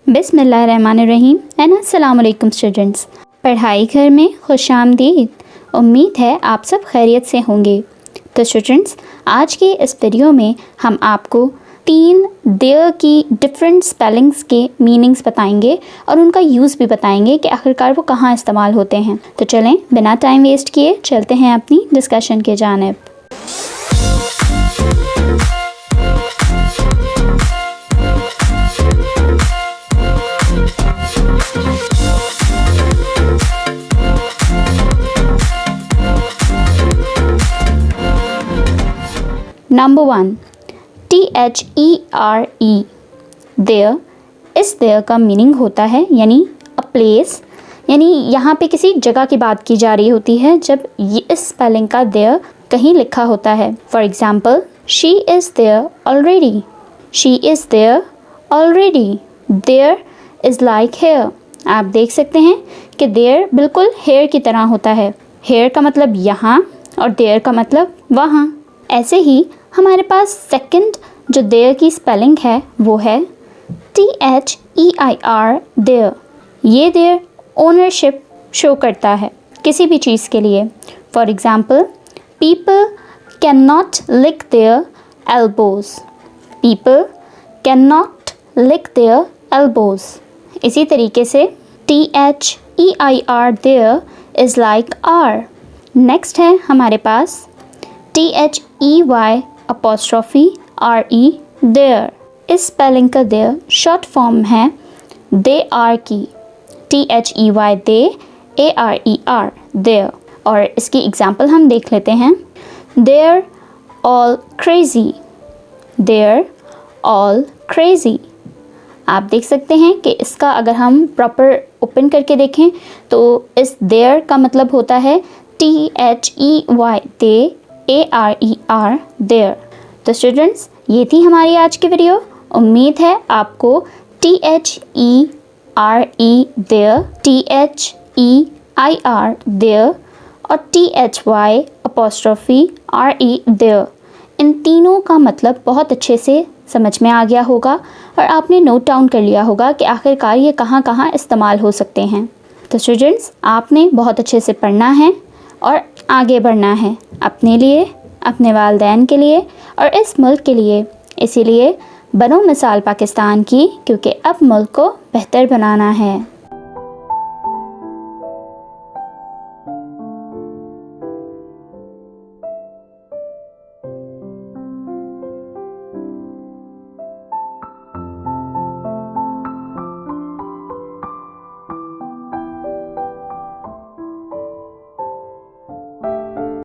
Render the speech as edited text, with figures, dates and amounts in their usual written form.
बिस्मिल्लाहिर्रहमानिर्रहीम एंड अस्सलाम वालेकुम स्टूडेंट्स। पढ़ाई घर में खुशामदीद। उम्मीद है आप सब खैरियत से होंगे। तो स्टूडेंट्स, आज के इस वीडियो में हम आपको 3 देयर की डिफरेंट स्पेलिंग्स के मीनिंग्स बताएंगे और उनका यूज़ भी बताएंगे कि आखिरकार वो कहाँ इस्तेमाल होते हैं। तो चलें बिना टाइम वेस्ट किए चलते हैं अपनी डिस्कशन के जानिब। Number 1, THERE। देयर, इस देयर का मीनिंग होता है यानी अ प्लेस, यानी यहाँ पे किसी जगह की बात की जा रही होती है जब ये इस स्पेलिंग का देयर कहीं लिखा होता है। For example, she is there already. She is there already. There is like here. आप देख सकते हैं कि देयर बिल्कुल हेयर की तरह होता है। हेयर का मतलब यहाँ और देयर का मतलब वहाँ। ऐसे ही हमारे पास सेकंड जो देयर की स्पेलिंग है वो है THEIR, देयर। ये देयर ओनरशिप शो करता है किसी भी चीज़ के लिए। For example, people can not lick their elbows. People can not lick their elbows. इसी तरीके से THEIR, their is like our. Next है हमारे पास THEY RE, देयर। इस स्पेलिंग का देयर शॉर्ट फॉर्म है दे आर की। THEY they, ARER, they're. और इसकी एग्जांपल हम देख लेते हैं। They're all crazy. They're all crazy. आप देख सकते हैं कि इसका अगर हम प्रॉपर ओपन करके देखें तो इस देयर का मतलब होता है THEY दे, ARER, देयर। तो स्टूडेंट्स, ये थी हमारी आज की वीडियो। उम्मीद है आपको THERE देयर, THEIR देयर और THYRE देयर, इन तीनों का मतलब बहुत अच्छे से समझ में आ गया होगा और आपने नोट डाउन कर लिया होगा कि आखिरकार ये कहाँ कहाँ इस्तेमाल हो सकते हैं। तो स्टूडेंट्स, आपने बहुत अच्छे से पढ़ना है और आगे बढ़ना है अपने लिए, अपने वालिदैन के लिए और इस मुल्क के लिए। इसीलिए बनो मिसाल पाकिस्तान की, क्योंकि अब मुल्क को बेहतर बनाना है।